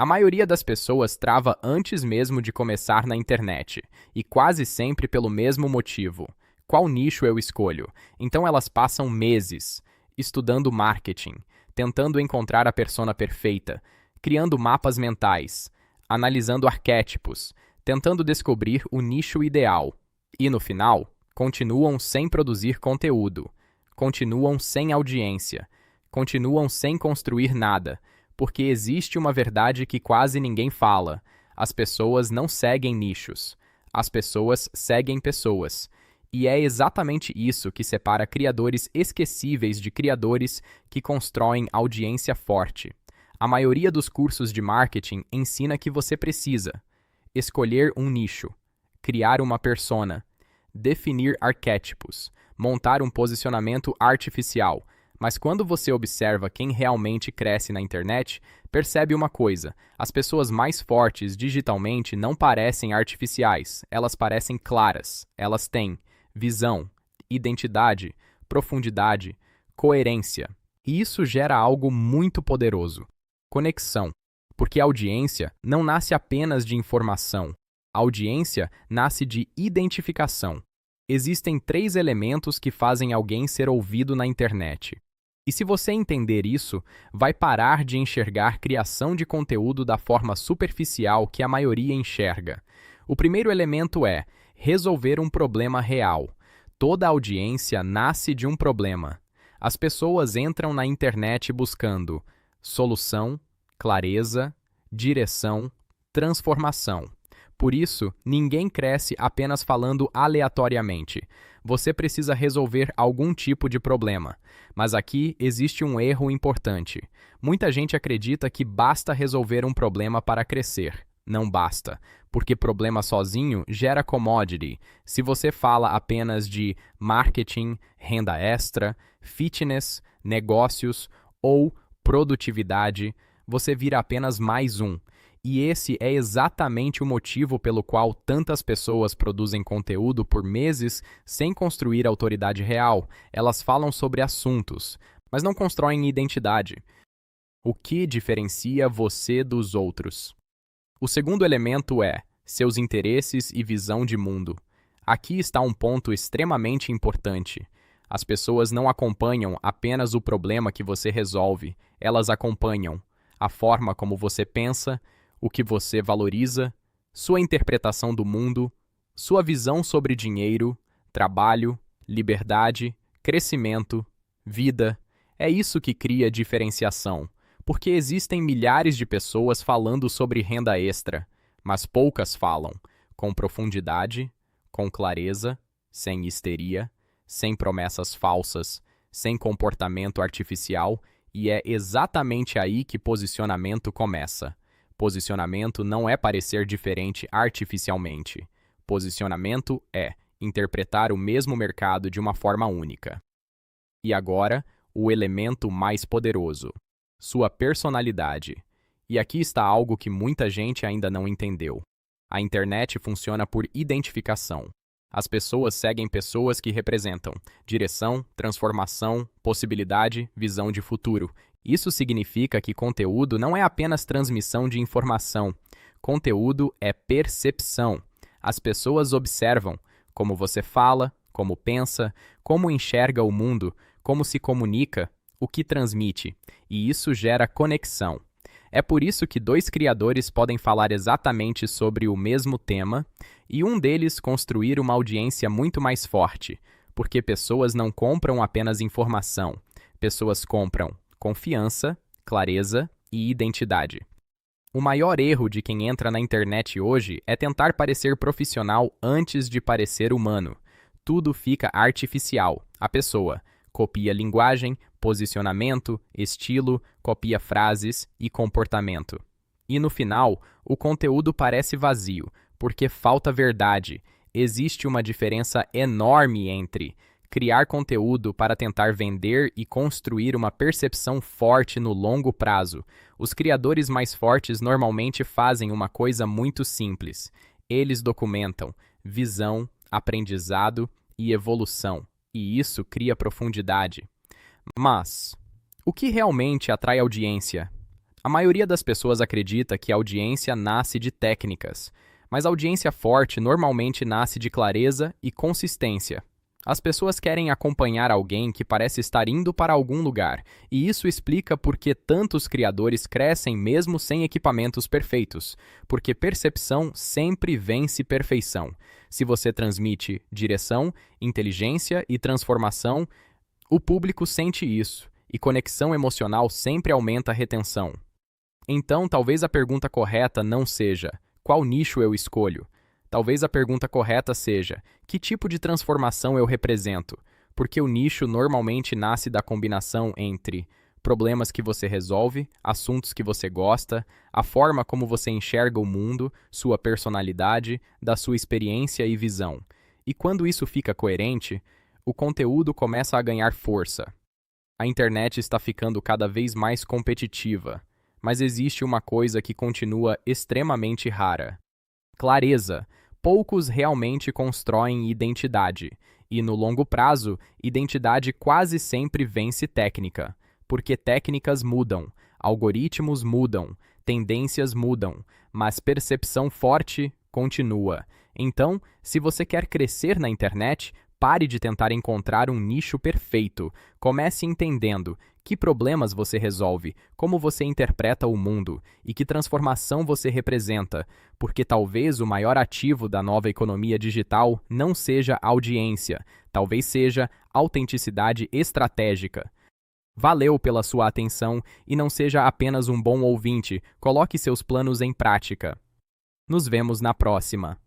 A maioria das pessoas trava antes mesmo de começar na internet, e quase sempre pelo mesmo motivo. Qual nicho eu escolho? Então elas passam meses estudando marketing, tentando encontrar a persona perfeita, criando mapas mentais, analisando arquétipos, tentando descobrir o nicho ideal. E no final, continuam sem produzir conteúdo, continuam sem audiência, continuam sem construir nada, porque existe uma verdade que quase ninguém fala: as pessoas não seguem nichos, as pessoas seguem pessoas. E é exatamente isso que separa criadores esquecíveis de criadores que constroem audiência forte. A maioria dos cursos de marketing ensina que você precisa escolher um nicho, criar uma persona, definir arquétipos, montar um posicionamento artificial. Mas quando você observa quem realmente cresce na internet, percebe uma coisa: as pessoas mais fortes digitalmente não parecem artificiais, elas parecem claras, elas têm visão, identidade, profundidade, coerência. E isso gera algo muito poderoso: conexão. Porque a audiência não nasce apenas de informação, a audiência nasce de identificação. Existem 3 elementos que fazem alguém ser ouvido na internet. E se você entender isso, vai parar de enxergar criação de conteúdo da forma superficial que a maioria enxerga. O primeiro elemento é resolver um problema real. Toda audiência nasce de um problema. As pessoas entram na internet buscando solução, clareza, direção, transformação. Por isso, ninguém cresce apenas falando aleatoriamente. Você precisa resolver algum tipo de problema. Mas aqui existe um erro importante. Muita gente acredita que basta resolver um problema para crescer. Não basta, porque problema sozinho gera commodity. Se você fala apenas de marketing, renda extra, fitness, negócios ou produtividade, você vira apenas mais um. E esse é exatamente o motivo pelo qual tantas pessoas produzem conteúdo por meses sem construir autoridade real. Elas falam sobre assuntos, mas não constroem identidade. O que diferencia você dos outros? O segundo elemento é seus interesses e visão de mundo. Aqui está um ponto extremamente importante. As pessoas não acompanham apenas o problema que você resolve, elas acompanham a forma como você pensa, o que você valoriza, sua interpretação do mundo, sua visão sobre dinheiro, trabalho, liberdade, crescimento, vida. É isso que cria diferenciação, porque existem milhares de pessoas falando sobre renda extra, mas poucas falam com profundidade, com clareza, sem histeria, sem promessas falsas, sem comportamento artificial, e é exatamente aí que posicionamento começa. Posicionamento não é parecer diferente artificialmente. Posicionamento é interpretar o mesmo mercado de uma forma única. E agora, o elemento mais poderoso: sua personalidade. E aqui está algo que muita gente ainda não entendeu. A internet funciona por identificação. As pessoas seguem pessoas que representam direção, transformação, possibilidade, visão de futuro. Isso significa que conteúdo não é apenas transmissão de informação. Conteúdo é percepção. As pessoas observam como você fala, como pensa, como enxerga o mundo, como se comunica, o que transmite. E isso gera conexão. É por isso que 2 criadores podem falar exatamente sobre o mesmo tema e um deles construir uma audiência muito mais forte, porque pessoas não compram apenas informação, pessoas compram confiança, clareza e identidade. O maior erro de quem entra na internet hoje é tentar parecer profissional antes de parecer humano. Tudo fica artificial. A pessoa copia linguagem, posicionamento, estilo, copia frases e comportamento. E no final, o conteúdo parece vazio, porque falta verdade. Existe uma diferença enorme entre criar conteúdo para tentar vender e construir uma percepção forte no longo prazo. Os criadores mais fortes normalmente fazem uma coisa muito simples. Eles documentam visão, aprendizado e evolução, e isso cria profundidade. Mas o que realmente atrai audiência? A maioria das pessoas acredita que a audiência nasce de técnicas, mas a audiência forte normalmente nasce de clareza e consistência. As pessoas querem acompanhar alguém que parece estar indo para algum lugar, e isso explica por que tantos criadores crescem mesmo sem equipamentos perfeitos, porque percepção sempre vence perfeição. Se você transmite direção, inteligência e transformação, o público sente isso, e conexão emocional sempre aumenta a retenção. Então, talvez a pergunta correta não seja qual nicho eu escolho. Talvez a pergunta correta seja que tipo de transformação eu represento, porque o nicho normalmente nasce da combinação entre problemas que você resolve, assuntos que você gosta, a forma como você enxerga o mundo, sua personalidade, da sua experiência e visão. E quando isso fica coerente, o conteúdo começa a ganhar força. A internet está ficando cada vez mais competitiva, mas existe uma coisa que continua extremamente rara: clareza. Poucos realmente constroem identidade, e no longo prazo, identidade quase sempre vence técnica, porque técnicas mudam, algoritmos mudam, tendências mudam, mas percepção forte continua. Então, se você quer crescer na internet, pare de tentar encontrar um nicho perfeito. Comece entendendo que problemas você resolve, como você interpreta o mundo e que transformação você representa, porque talvez o maior ativo da nova economia digital não seja audiência, talvez seja autenticidade estratégica. Valeu pela sua atenção e não seja apenas um bom ouvinte, coloque seus planos em prática. Nos vemos na próxima.